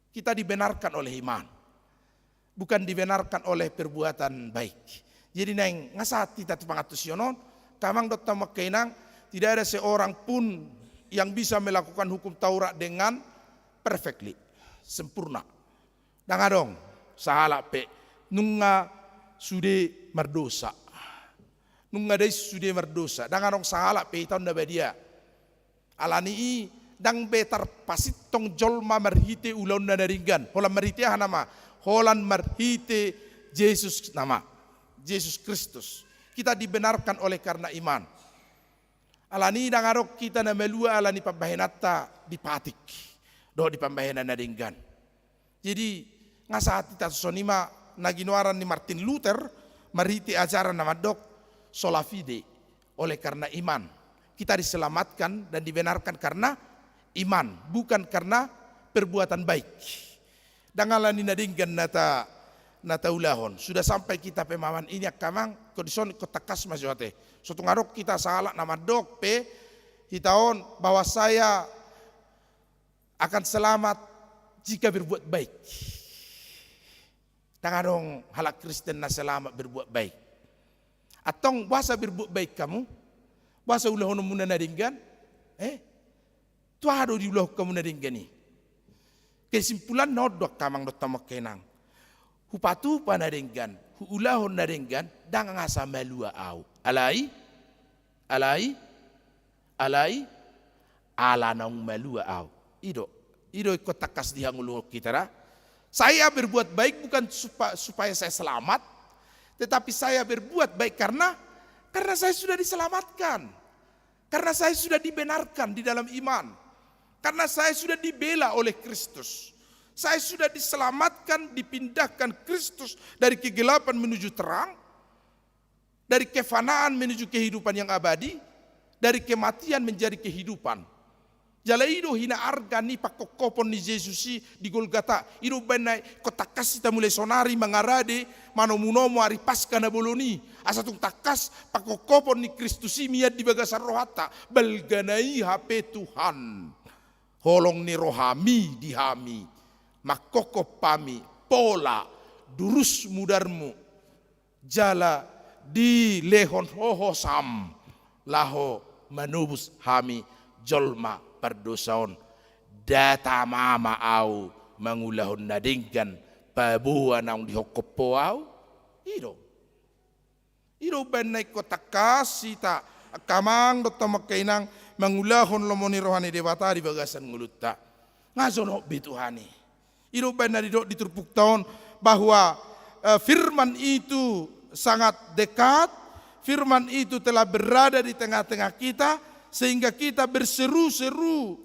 Speaker 4: Kita dibenarkan oleh iman, bukan dibenarkan oleh perbuatan baik. Jadi neng ngasati tatu pangatusionon, kamang dot tamakkainang tidak ada seorang pun yang bisa melakukan hukum Taurat dengan perfectly, sempurna. Dangadong sahala pe nunga sude mardosa. Nunga dai sude mardosa. Dangadong sahala pe tahun nabadia. Alani dang betar pasit tong jolma marhite ulon na naringgan. Holan marhite hanama. Holan marhite Yesus nama. Yesus Kristus. Kita dibenarkan oleh karena iman. Alani dangarok kita na melua alani pambahenata dipatik. Do di pambahenan naringgan. Jadi ngasati tatusonima naginuaran ni Martin Luther marhite ajaran nama dok sola fide. Oleh karena iman. Kita diselamatkan dan dibenarkan karena iman, bukan karena perbuatan baik. Dangalani nadinggan nata ulahon. Sudah sampai kita pemahaman ini kamang kodison kotakas majote. Suatu ngarok kita salah nama dok pe hitaon bahwa saya akan selamat jika berbuat baik. Dangadong halak Kristen na selamat berbuat baik. Atong bahasa berbuat baik kamu, bahasa ulahon muna nadinggan, tuado di ulah kamu naringgani. Kesimpulan nodok kamang dot tamakkenang. Hupatu pa naringgan, huulahon naringgan, dang ngasa malua au. Alai, ala nang malua au. Ido ikut takas di hanguluh kita ra. Saya berbuat baik bukan supaya saya selamat, tetapi saya berbuat baik karena saya sudah diselamatkan. Karena saya sudah dibenarkan di dalam iman. Karena saya sudah dibela oleh Kristus. Saya sudah diselamatkan, dipindahkan Kristus dari kegelapan menuju terang. Dari kefanaan menuju kehidupan yang abadi. Dari kematian menjadi kehidupan. Jalaido hina arga ni pakokopon ni Yesusi di Golgata. Ido benai kotak kasih tamulai sonari mangarade manomunomo ari pasca na boloni. Asatung takas pakokopon ni Kristusi miat di bagasan rohata. Balganai HP Tuhan. Holong ni rohami dihami, makoko pami, pola, durus mudarmu, jala di lehon hoho sam, laho manubus hami, jolma perdosaon, data mama au, mangulahon nadinggan, pabuan ang dihokopo au, Iro benay ko takasi ta, kamang dot tamakkainang, mangulahon lomoni rohani dewata di bagasan ngulutta. Ngazono bituhani. Iro benar diturpuk tahun bahwa firman itu sangat dekat. Firman itu telah berada di tengah-tengah kita. Sehingga kita berseru-seru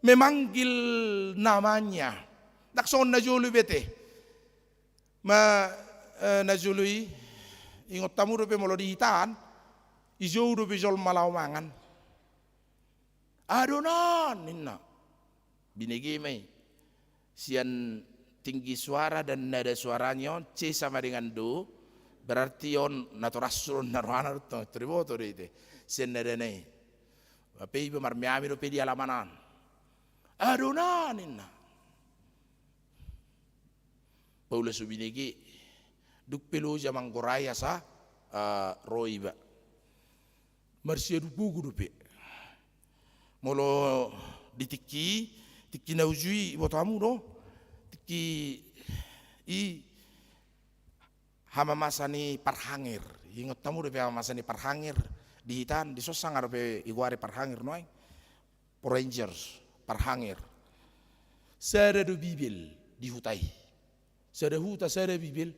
Speaker 4: memanggil namanya. Nakson na julu bete. Na jului ingot tamu rupe molo dihitaan ijo rupe jol malau mangan. Adonan ninna. Binegi mai. Sian tinggi suara dan nada suaranya C sama dengan do berarti on naturasul narwana to triboto rite. Sian nada nei. Apa ibu marmiami rupe di alamanan. Adonan ninna. Paulus subinegi duk pelo jamang goraya sa roiba marsia du bugu dupe molo ditiki na ujui botamu no tiki i hama masani parhangir ingot tamu dupe hama masani parhangir di hitan di sosang arope iguare parhangir noai Rangers parhangir sada du bibil di hutai sada huta sada bibil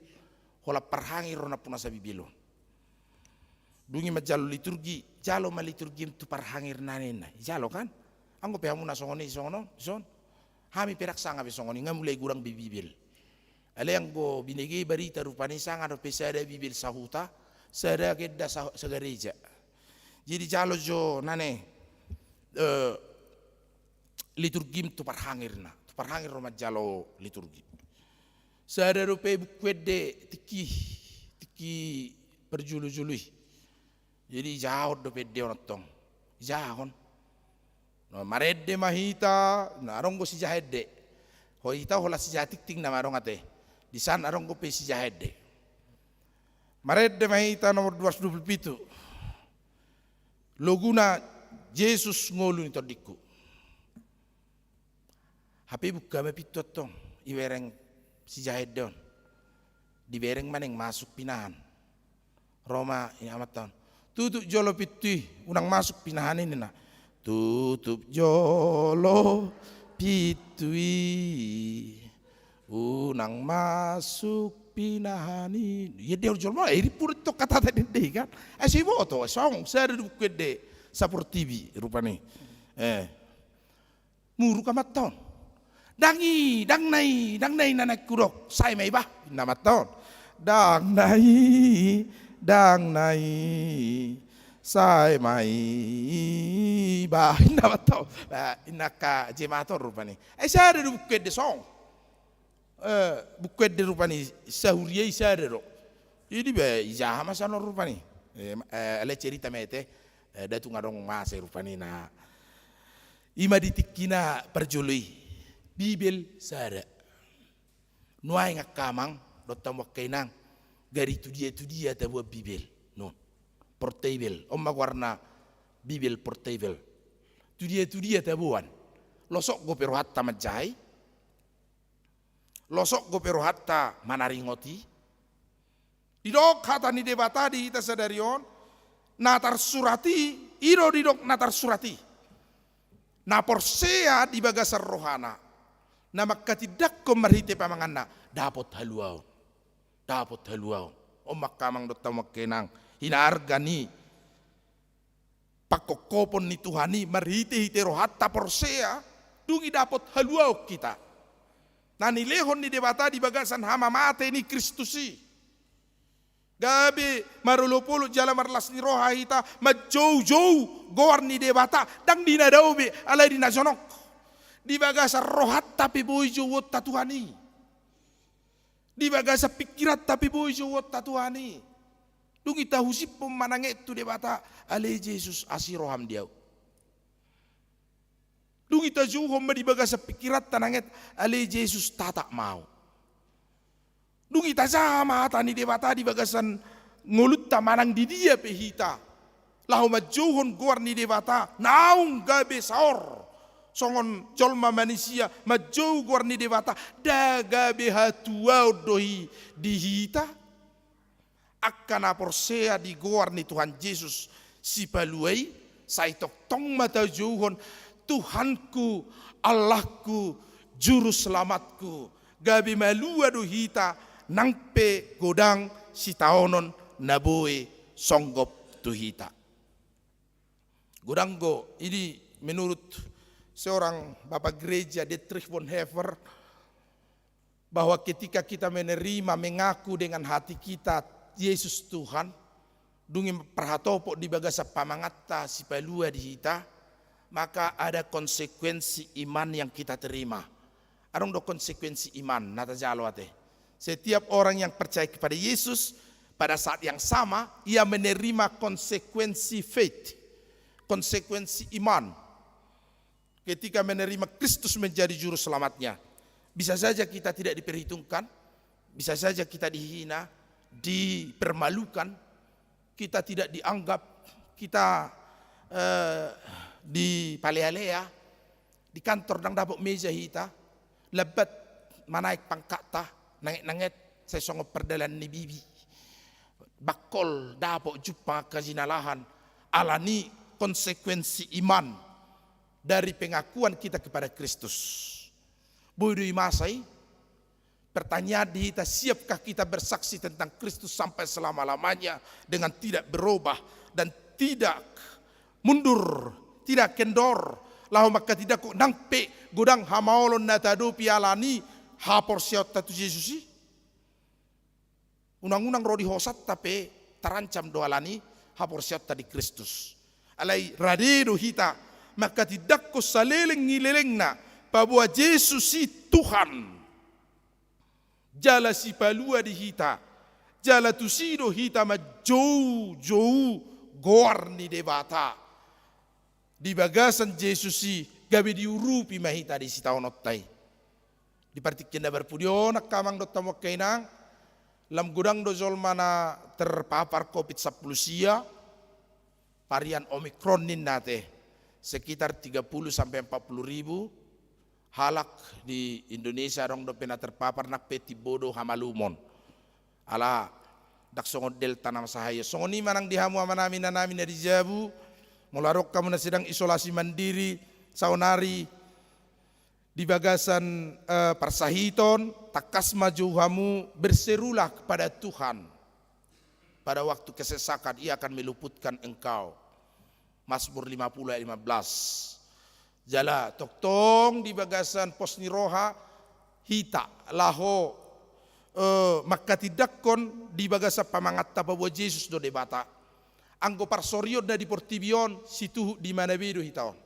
Speaker 4: hola parhangir rona puna sa bibilon dungi majalo liturgi jalo ma liturgi tu parhangir nanena jalo kan anggo pe hamuna songoni songono son hami perak sanga be songoni ngamulai gurang bibil ale anggo binegi barita rupani sanga do pe sada bibil sahuta sada gedda sa gereja jadi jalo jo nane liturgi tu parhangir roma jalo liturgi sada rupe bukwede tiki berjulu-jului. Jadi jauh do pede onotong. Jahon. No marede mahita naronggo si jahede. Hoita hola si jatik ting na marong ate. Di sana aronggo pe si jahede. Marede mahita nomor 227. Loguna Yesus ngolu ni todiku. Hape buka me pitotong iwereng si jahit don di bereng maneng masuk pinahan Roma ini amat tahun tutup jolo pitui unang masuk pinahan ini na tutup jolo pitui unang masuk pinahan ini ya dia jolo iri pur to kata tadi kan si boto song saya duduk gede sapur TV rupanya muru kamat tahun dang nai nanak kurok sai mai bah nama tahun dang nai sai mai bah nama tahun inaka jemator rupani saya ada buket de song buket de rupani sahuriya saya ada ini be jaha masano rupani ale cerita mete datu ngadong mase rupani na ima ditikina perjului Bibil sada nuai ngakamang dotam wakainang gari tu dia tabu Bibil no portable omma warna Bibil portable tu dia tabuan losok go pero hatta majai losok go pero hatta manaringoti didok kata ni debata di ita sadarion natar surati iro didok natar surati na porsea di bagasar rohana na makatidak ko marhite pamanganna dapat haluaw o makamang dotam wakenang hinaarga ni pakokopon ni Tuhani marhite hitero hatta porsea dungi dapat haluaw kita nanilehon ni debata di bagasan hama mate ni Kristusi gabi marulupulu jala marlas ni roha hita majou gowar ni debata dang dinadaobe alai dinajonok di bagasa rohat tapi boy jowot tatuhani di bagasa pikirat tapi boy jowot tatuhani dungi tahu si pemanange tu debata ale Yesus asiroham dia dungi tahu hom di bagasa pikirat tananget ale Yesus tatak mau dungi tasama tani debata di bagasan ngulut tamanang di dia pehita lahu majuhon gor ni debata naung gabe saor songon jolma manusia majau gorni dewata daga behatua dohi dihita akan aporsea di gorni Tuhan Yesus si paluai saitok tong mata jauhon Tuhanku Allahku juru selamatku gabi malua dohita nangpe godang si taonon naboe songgop tuhita godanggo ini menurut seorang bapak gereja Dietrich Bonhoeffer bahwa ketika kita menerima, mengaku dengan hati kita Yesus Tuhan, dungi perhatopo di bagasa pamangatta si palua di hita, maka ada konsekuensi iman yang kita terima. Adong do konsekuensi iman nata jalo ate. Setiap orang yang percaya kepada Yesus pada saat yang sama ia menerima konsekuensi faith, konsekuensi iman. Ketika menerima Kristus menjadi juru selamatnya, bisa saja kita tidak diperhitungkan, bisa saja kita dihina, dipermalukan, kita tidak dianggap, kita di palea-lea, di kantor nang dapat meja hita, lebat manaik pangkata, nangit-nangit, saya songop perdalan ni bibi, bakol dapat jumpa kajinalahan, alani konsekuensi iman dari pengakuan kita kepada Kristus. Bodoh masai, pertanyaan di kita, siapkah kita bersaksi tentang Kristus sampai selama-lamanya dengan tidak berubah dan tidak mundur, tidak kendor. Lahu maka tidak kok nangpe godang hamaolon natado pialani hapor siot tatu Yesusi. Unang-unang rodi hosat tapi terancam doalani hapor siot tadi Kristus. Alai radedo hita maka tidak ko saleleng ngilelengna bahwa Yesus si Tuhan. Jala si palua di hita, jala tu sido hita ma jauh goar ni debata. Di bagasan Yesus si gabi diurupi mahita di sita onottai. Di partik kena berpudio nak kamang do tamo kainang, lam gudang do zolmana terpapar COVID-19 varian Omikron nin nate sekitar 30 sampai 40 ribu. Halak di Indonesia dong do pena terpapar nak peti bodo hamalumon. Ala dak songo delta nama sahaya. Songo ni manang dihamu amanami nanami na dijabu. Mularok kamu na sedang isolasi mandiri saunari di bagasan Parsahiton takas maju hamu berserulah kepada Tuhan. Pada waktu kesesakan ia akan meluputkan engkau. Mazmur 50 ayat 15. Jala toktong di bagasan pos niroha hita laho maka tidak kon di bagasa pamangatta bahwa Yesus do debata anggo parsorion na di portibion situ di manabedo hitaon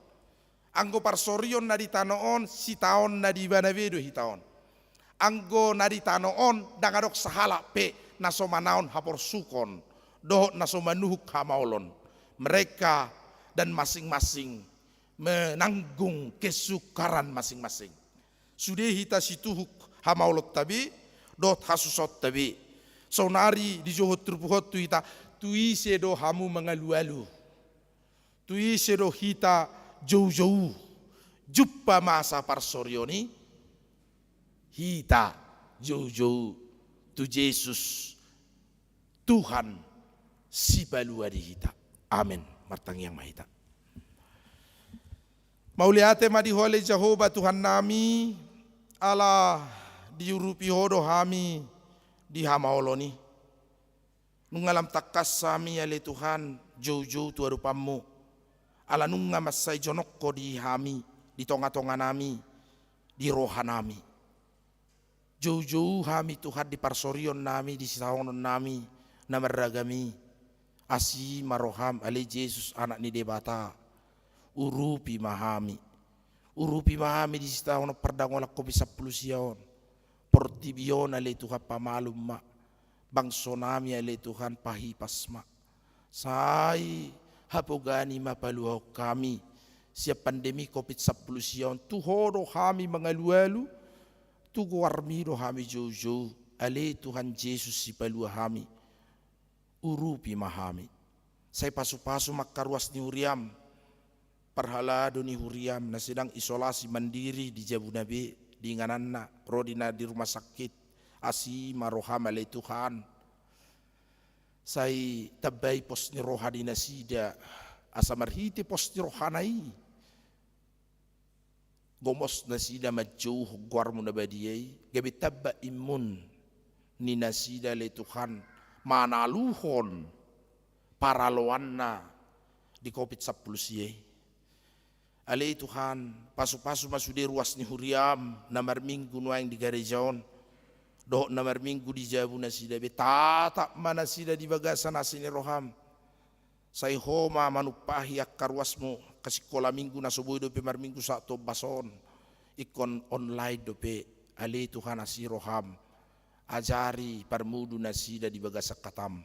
Speaker 4: anggo parsorion na di tanoon si taon na di manabedo hitaon anggo na di tanoon dangadok sahala pe nasomanaon hapor sukon dohot nasomanuhuk hamaolon mereka dan masing-masing menanggung kesukaran masing-masing. Sudah hita situhuk hamaulot tabi, dot hasusot tabi. Sonari di johot terpuhot tu hita, tui sedo hamu mengalu-alu. Tui sedo hita jauh-jauh. Jumpa masa parsorioni, hita jauh-jauh tu Yesus Tuhan si balua di hita. Amin. Martang yang mahita. Mauliate madihole Jehovah Tuhan nami ala diurupi hodo hami di hamaoloni. Nungalam takas sami ale Tuhan jauh-jauh tu arupamu. Ala nunga masai jonokko di hami di tonga-tonga nami di roha nami. Jauh-jauh hami Tuhan di parsorion nami di sitaonon nami namaragami. Asi maroham ale Yesus anak ni debata. Urupi mahami di sitaon perdangola kopi 10 siaon portibion ale Tuhan pamalum ma bang sonami ale Tuhan pahi pasma sai hapogani mapaluau kami siap pandemi COVID 10 siaon tuhodo kami mengalu-alu tu warmido kami jauh-jauh ale Tuhan Yesus si palua kami urupi mahami saya pasu-pasu makaruas ni uriam parhala doni huriam na sedang isolasi mandiri di Jabu Nabi di ngananna rodina di rumah sakit asi maroham ale Tuhan sai tabai pos ni roha di nasida asa marhiti pos ni rohanai gomos nasida majauh guarmu nabadiyai gabi tabba imun ni nasida ale Tuhan manaluhon paraloanna di COVID-19 siyai. Ale Tuhan, pasu-pasu masude ruas ni huriam, namar minggu nuaing di garejaon, Doh namar minggu di jabu nasida be tata mana sida di bagasan asini roham. Sai homa manupahi akarwasmu kasikola minggu nasoboy dope mar minggu sakto bason. Ikon online dope ali Tuhan asi roham. Ajari parmudu nasida di bagasak katam.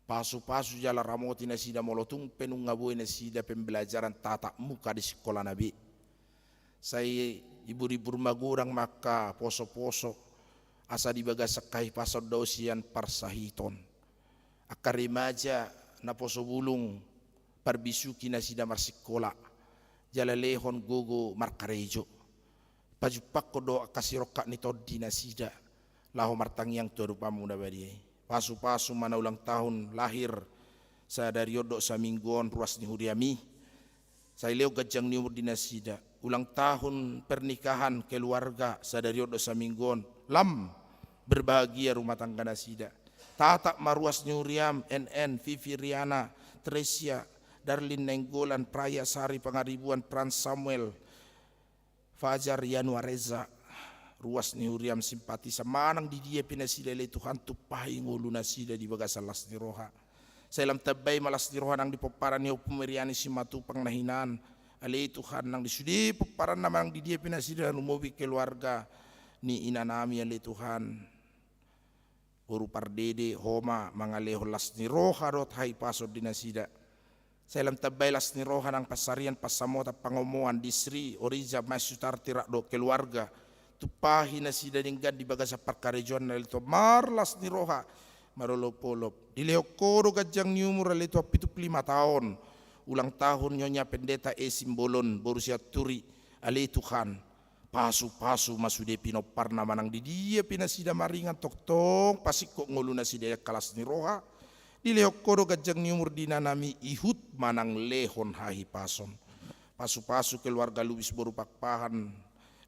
Speaker 4: Pasu-pasu jala ramoti nasida molotung penung ngaboy nasida pembelajaran tata muka di sekolah nabi. Saya ibu-ibu rumah gurang maka poso-poso. Asa di bagasak kai pasod dausian parsahiton. Akar remaja na poso bulung parbisuki na sida marsikola. Jala lehon gogo markarejo. Pajupak ko do akasiroka ni todi na sida. Laho martangyang torupamu na bari. Pasu-pasu mana ulang tahun lahir. Sa dari yodo sa mingguon ruas ni huriami. Sa ileo gajang ni umur di nasida. Ulang tahun pernikahan keluarga sa dari yodo sa mingguon. Lam berbahagia rumah tangga nasida. Tatak maruas nyuriam, NN, Vivi Riana, Tresia, Darlin Nenggolan, Praya Sari Pangaribuan, Pran Samuel, Fajar Yanuareza, ruas nyuriam simpati samanang di dia pinasida le Tuhan tupahi ngulu nasida di bagasan las niroha. Salam tabay malas niroha nang dipoparan ni pumeriani si matupang nahinan. Ale Tuhan nang disudi poparan namang di dia pinasida umuwi keluarga ni inanami ale Tuhan uru pardede homa mangaleho las ni roha rot hai pasod dinasida salam tabay las ni roha ng pasarian pasamota pangomuan disri orija masutar tirak do keluarga tupahi nasida dinggad di baga sa parkarejon na lito marlas ni roha marolopolop dilehokoro gajang ni umur alito 75 tahun ulang tahun nyonya pendeta simbolon borusia turi ale Tuhan pasu-pasu masude pinopar nama nang di dia pinasida maringan tok-tok pasiko ngulu nasida kalas ni roha di leokoro gajang ni umur dinanami ihut manang lehon hahi pason pasu-pasu keluarga Luis boru pakpahan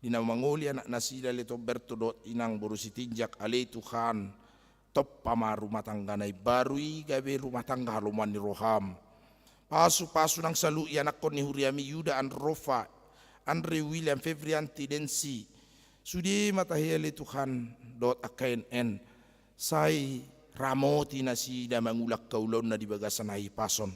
Speaker 4: dina mangoli anak nasida leto bertodot inang boru sitinjak ale Tuhan top pamaru matangga nai barui gabe rumah tangga haluman ni roham pasu-pasu nang salu anak kon ni huriami Yuda an Rofa Andre William Fevrianti Densi sudi matahele Tuhan dot AKNN sai ramoti nasida mangulak kaulon na di bagasan hai pason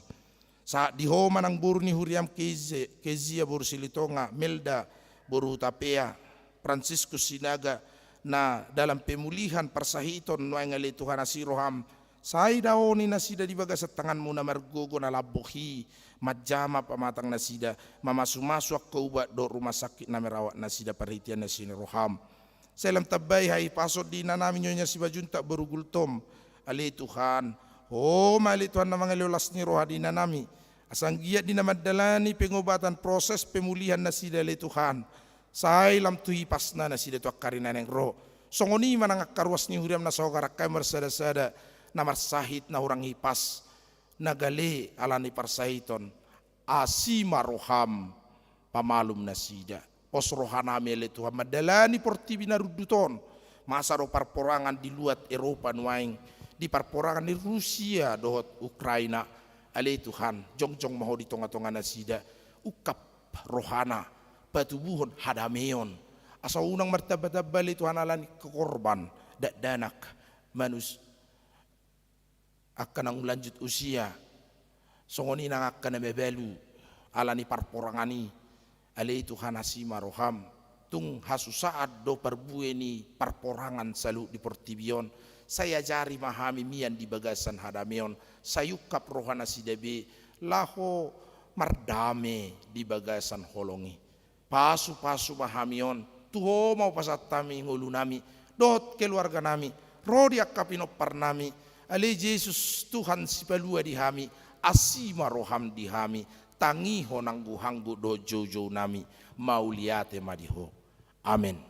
Speaker 4: sa di homa nang buru ni huriam kezia boru silitonga Melda boru tapea Francisco Sinaga na dalam pemulihan persahiton nuangale Tuhan asiroham sai daoni nasida di bagasat tanganmu na margogo na labohi majama pamatang nasida mamasu-masu ako ubat do rumah sakit na merawat nasida paritian na siniroham salam tabay hai pasod di na namin nyonya si bajunta berugultom ali Tuhan mali Tuhan na mga leolas ni roha di na nami asang giat di na madalani pengobatan proses pemulihan nasida ali Tuhan say lam tuhipas na nasida tu akarinan ng roh songoni manang akarwas ni huriam na sogarakay marsada-sada na marsahit na hurang hipas nagale alani parsahiton asima roham pamalum nasida pos rohanami ele Tuhan madalani portibi naruduton masaro parporangan di luat Eropa nuaing di parporangan di Rusia dohot Ukraina ale Tuhan jongjong maho di tonga-tonga nasida ukap rohana patubuhon hadameon asa unang martabatabali Tuhan alani kekorban danak manus akan ang lanjut usia songoni nang akan mebelu alani parporangani ale Tuhan asima roham tung hasu saat do perbueni parporangan salu di portibion saya jari mahami mian di bagasan hadameon sayukap rohana sidabe laho mardame di bagasan holongi pasu-pasu mahamion tuho mau pasat tami ngulu nami dot keluarga nami rodi akapinopar nami ale Yesus Tuhan si palua di hami asima roham di hami tangi honang guhanggu do jojo nami mauliate madiho amen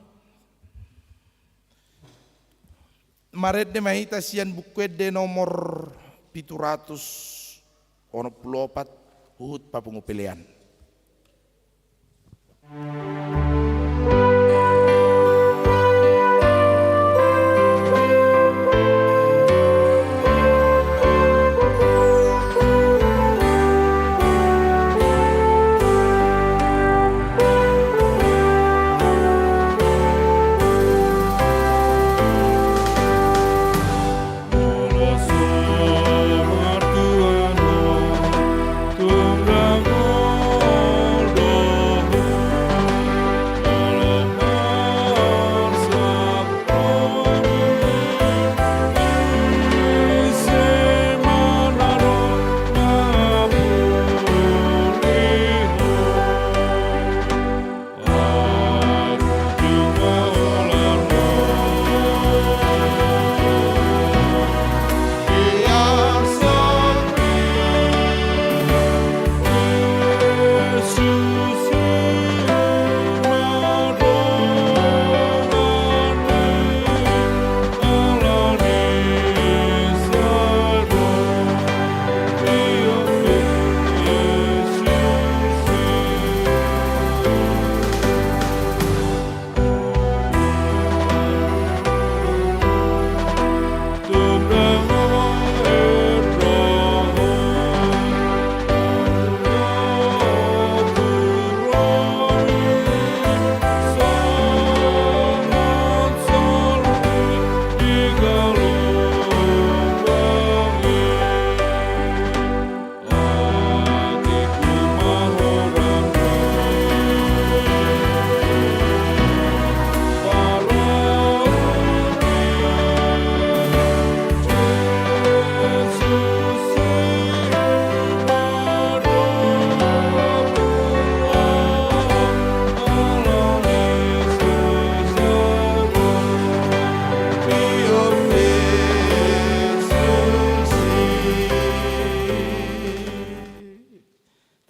Speaker 4: maret de mahita sian bukwede nomor 700 ono 24 uhut papungupilian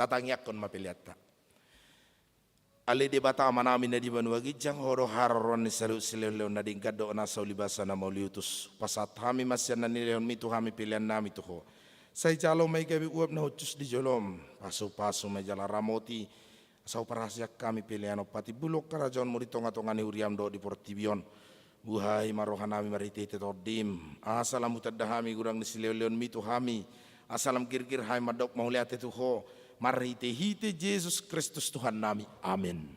Speaker 4: tatangyakkon mapiliatta. Ale de bata manami na di banua gijang horo haroron ni salu sileleon na dingkado na sa ulibasa na mauliutus pasat hami masyan na nileon mitu hami pilihan nami tuho. Say jalo may gabi uap na hutus di jolom paso-paso may jala ramoti sa operasyak kami pilihan pati bulok karajon mo dito nga tongani uriam do di portibion. Buhay marohan nami maritete tordim asalam utadahami gurang ni sileleon mitu hami asalam kirkir hai madok mauliate tuho. Marite hite Yesus Kristus Tuhan nami. Amin.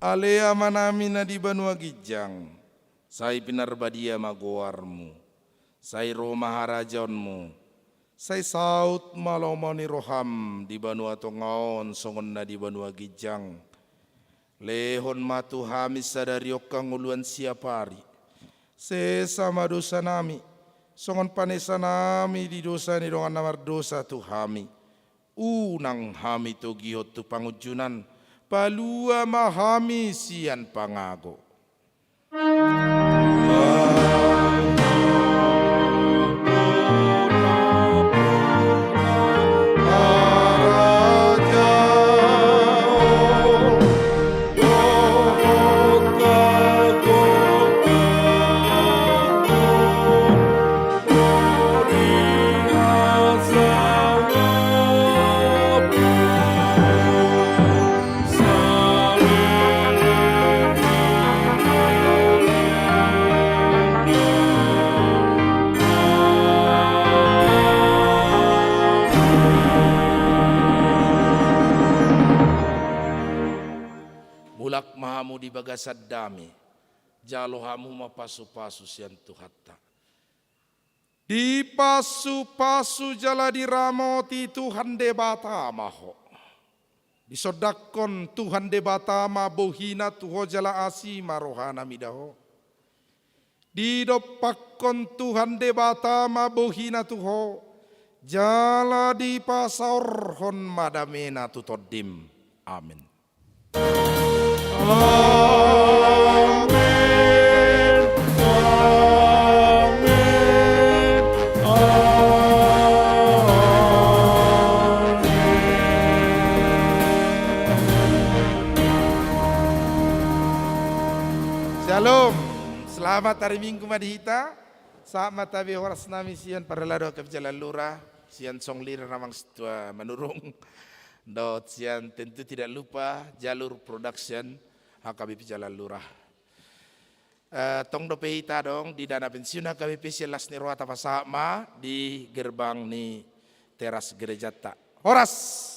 Speaker 4: Alea manami na di banua gijang, say pinarbadia magoarmu, say roh maharajonmu, say saut malomani roham di banua tongaon songon na di banua gijang, lehon matu hamis sadari okang uluan siapari, sesama dosa nami, songon panesa nami di dosa ni dongan namar dosa tu hami, unang hami tu gihot tu pangujunan, palua mahami sian pangago. Mulak mahamu di bagasad dami, jalo hamu mapasu-pasu sian Tuhatta. Di pasu-pasu jala diramoti Tuhan debata maho. Disodakon Tuhan debata ma bohina tuho jala asi marohana midaho. Didopakon Tuhan debata ma bohina tuho jala di pasaur hon madamena tutodim. Amin. Amin. Amin. Shalom. Selamat hari Minggu Madihita. Sama tabi horas nami sian paralado ke jalan lurah. Sian songlir namang setua menurung. Dot sian tentu tidak lupa jalur production HKBP Jalan Lurah. Tong do pehita dong di dana pensiun HKBP Silas ni roa tapasama di gerbang ni teras gereja tak. Horas.